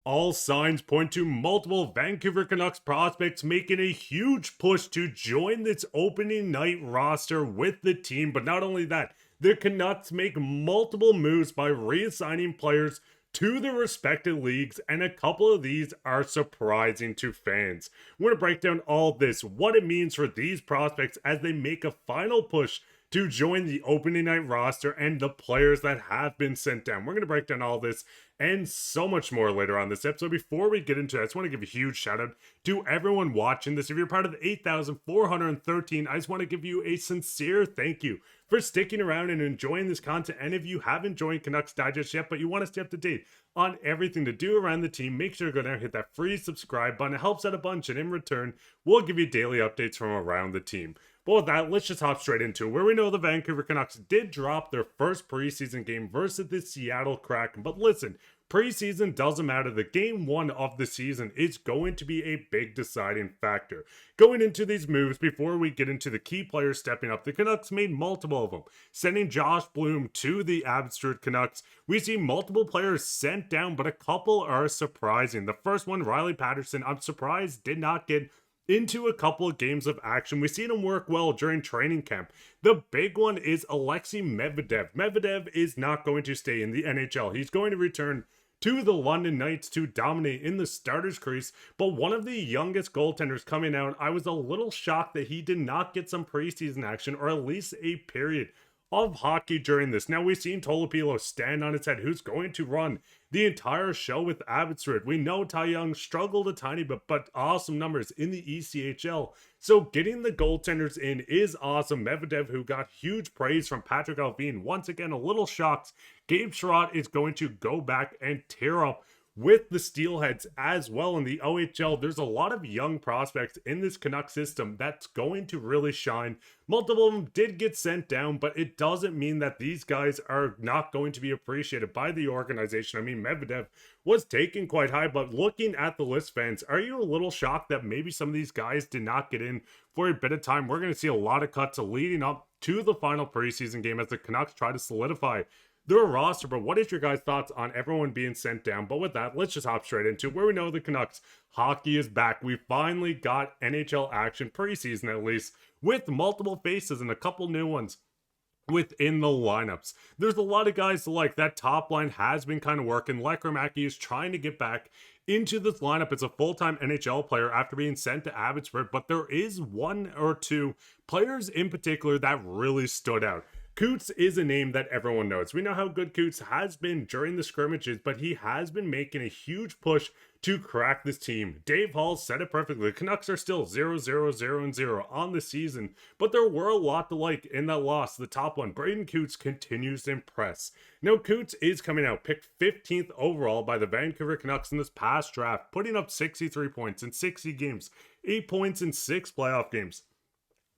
All signs point to multiple Vancouver Canucks prospects making a huge push to join this opening night roster with the team. But not only that, the Canucks make multiple moves by reassigning players to their respective leagues, and a couple of these are surprising to fans. We're going to break down all this, what it means for these prospects as they make a final push to join the opening night roster, and the players that have been sent down. We're going to break down all this and so much more later on this episode. Before we get into it, I just want to give a huge shout out to everyone watching this. If you're part of the 8,413, I just want to give you a sincere thank you for sticking around and enjoying this content. And if you haven't joined Canucks Digest yet, but you want to stay up to date on everything to do around the team, make sure to go down and hit that free subscribe button. It helps out a bunch, and in return, we'll give you daily updates from around the team. But with that, let's just hop straight into it, where we know the Vancouver Canucks did drop their first preseason game versus the Seattle Kraken. But listen, preseason doesn't matter. The game one of the season is going to be a big deciding factor. Going into these moves, before we get into the key players stepping up, the Canucks made multiple of them, sending Josh Bloom to the Abbotsford Canucks. We see multiple players sent down, but a couple are surprising. The first one, Riley Patterson, I'm surprised did not get into a couple of games of action. We've seen him work well during training camp. The big one is Alexei Medvedev. Medvedev is not going to stay in the NHL. He's going to return to the London Knights to dominate in the starters crease. But one of the youngest goaltenders coming out, I was a little shocked that he did not get some preseason action, or at least a period of hockey during this. Now, we've seen Tolopilo stand on its head. Who's going to run the entire show with Abbotsford? We know Ty Young struggled a tiny bit, but awesome numbers in the ECHL. So getting the goaltenders in is awesome. Medvedev, who got huge praise from Patrik Allvin, once again a little shocked. Gabe Sherratt is going to go back and tear up with the Steelheads as well in the OHL. There's a lot of young prospects in this Canucks system that's going to really shine. Multiple of them did get sent down, but it doesn't mean that these guys are not going to be appreciated by the organization. I mean, Medvedev was taken quite high, but looking at the list, fans, are you a little shocked that maybe some of these guys did not get in for a bit of time? We're going to see a lot of cuts leading up to the final preseason game as the Canucks try to solidify their roster. But what is your guys' thoughts on everyone being sent down? But with that, let's just hop straight into where we know the Canucks hockey is back. We finally got NHL action, preseason at least, with multiple faces and a couple new ones within the lineups. There's a lot of guys to like. That top line has been kind of working. Lekkeriamaki is trying to get back into this lineup as a full-time NHL player after being sent to Abbotsford, but there is one or two players in particular that really stood out. Coots is a name that everyone knows. We know how good Coots has been during the scrimmages, but he has been making a huge push to crack this team. Dave Hall said it perfectly. The Canucks are still 0-0-0-0 on the season, but there were a lot to like in that loss. The top one, Braden Coots, continues to impress. Now, Coots is coming out, picked 15th overall by the Vancouver Canucks in this past draft, putting up 63 points in 60 games, 8 points in 6 playoff games.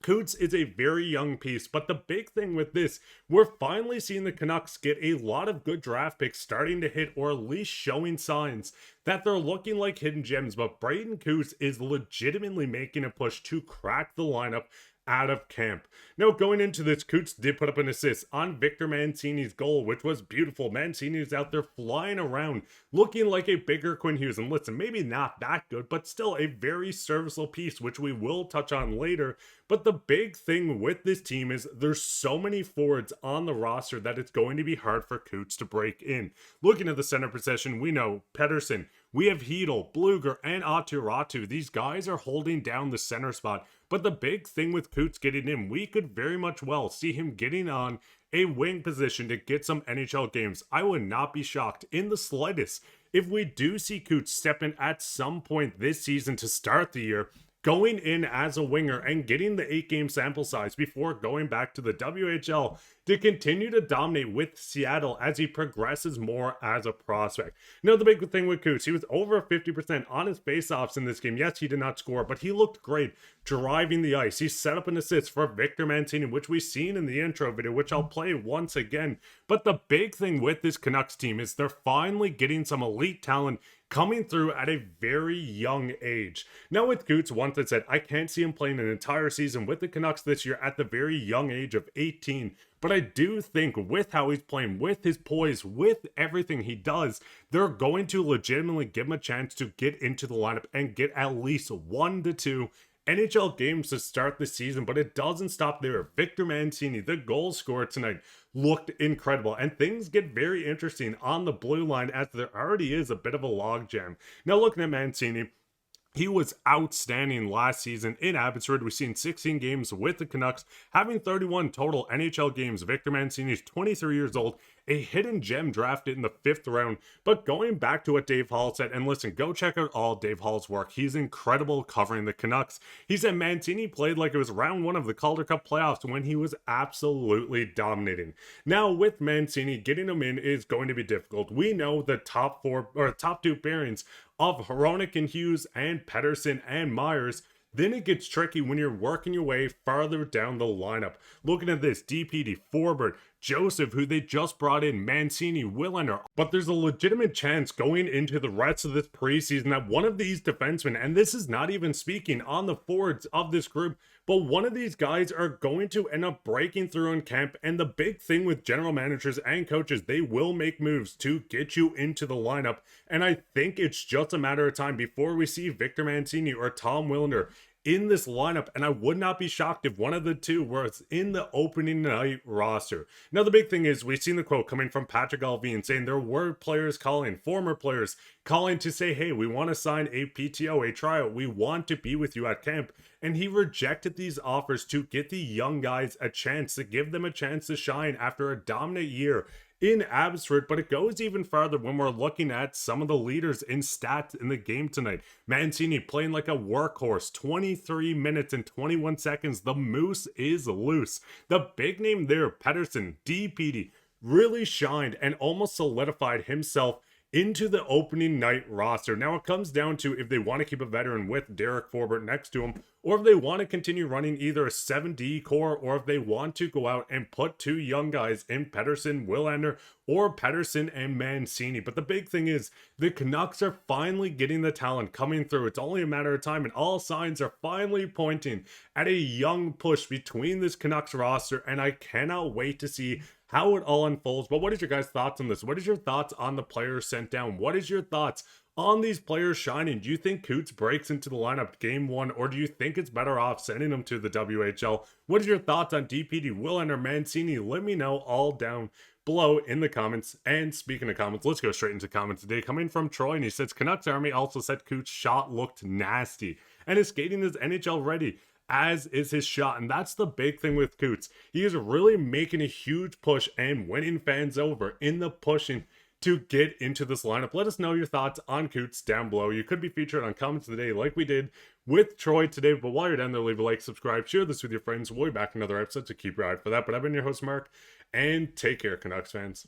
Coots is a very young piece, but the big thing with this, we're finally seeing the Canucks get a lot of good draft picks starting to hit, or at least showing signs that they're looking like hidden gems. But Braden Coots is legitimately making a push to crack the lineup out of camp. Now, going into this, Coots did put up an assist on Victor Mancini's goal, which was beautiful. Mancini is out there flying around, looking like a bigger Quinn Hughes. And listen, maybe not that good, but still a very serviceable piece, which we will touch on later. But the big thing with this team is there's so many forwards on the roster that it's going to be hard for Coots to break in. Looking at the center position, we know Pedersen, we have Hedel, Bluger, and Aturatu. These guys are holding down the center spot. But the big thing with Coots getting in, we could very much well see him getting on a wing position to get some NHL games. I would not be shocked in the slightest if we do see Coots step in at some point this season to start the year, going in as a winger and getting the 8-game sample size before going back to the WHL to continue to dominate with Seattle as he progresses more as a prospect. Now, the big thing with Coots, he was over 50% on his faceoffs in this game. Yes, he did not score, but he looked great driving the ice. He set up an assist for Victor Mancini, which we've seen in the intro video, which I'll play once again. But the big thing with this Canucks team is they're finally getting some elite talent coming through at a very young age. Now with Coots, once I said, I can't see him playing an entire season with the Canucks this year at the very young age of 18. But I do think with how he's playing, with his poise, with everything he does, they're going to legitimately give him a chance to get into the lineup and get at least 1 to 2 NHL games to start the season. But it doesn't stop there. Victor Mancini, the goal scorer tonight, looked incredible, and things get very interesting on the blue line as there already is a bit of a logjam. Now, looking at Mancini, he was outstanding last season in Abbotsford. We've seen 16 games with the Canucks, having 31 total NHL games. Victor Mancini is 23 years old, a hidden gem drafted in the 5th round. But going back to what Dave Hall said, and listen, go check out all Dave Hall's work. He's incredible covering the Canucks. He said Mancini played like it was round 1 of the Calder Cup playoffs when he was absolutely dominating. Now, with Mancini, getting him in is going to be difficult. We know the top 2 pairings of Hronek and Hughes and Pettersson and Myers. Then it gets tricky when you're working your way farther down the lineup. Looking at this, DPD, Forbert, Joseph, who they just brought in, Mancini, Willander. But there's a legitimate chance going into the rest of this preseason that one of these defensemen, and this is not even speaking on the forwards of this group, but one of these guys are going to end up breaking through in camp. And the big thing with general managers and coaches, they will make moves to get you into the lineup. And I think it's just a matter of time before we see Victor Mancini or Tom Willander in this lineup, and I would not be shocked if one of the two was in the opening night roster. Now, the big thing is we've seen the quote coming from Patrik Allvin saying there were players calling, former players calling to say, hey, we want to sign a PTO, a tryout. We want to be with you at camp. And he rejected these offers to get the young guys a chance, to give them a chance to shine after a dominant year in Abbotsford. But it goes even farther when we're looking at some of the leaders in stats in the game tonight. Mancini playing like a workhorse, 23 minutes and 21 seconds. The moose is loose. The big name there, Pettersson, DPD, really shined and almost solidified himself into the opening night roster. Now it comes down to if they want to keep a veteran with Derek Forbert next to him, or if they want to continue running either a 7D core, or if they want to go out and put 2 young guys in Pettersson, Willander, or Pettersson and Mancini. But the big thing is the Canucks are finally getting the talent coming through. It's only a matter of time, and all signs are finally pointing at a young push between this Canucks roster, and I cannot wait to see how it all unfolds. But what is your guys' thoughts on this? What is your thoughts on the players sent down? What is your thoughts on these players shining? Do you think Coots breaks into the lineup game 1, or do you think it's better off sending them to the WHL? What is your thoughts on DPD, Willander, Mancini? Let me know all down below in the comments. And speaking of comments, let's go straight into comments today. Coming from Troy, and he says, Canucks Army also said Coots' shot looked nasty, and his skating is NHL ready, as is his shot. And that's the big thing with Coots. He is really making a huge push and winning fans over in the pushing to get into this lineup. Let us know your thoughts on Coots down below. You could be featured on comments today like we did with Troy today. But while you're down there, leave a like, subscribe, share this with your friends. We'll be back in another episode, so keep your eye out for that. But I've been your host, Mark, and take care, Canucks fans.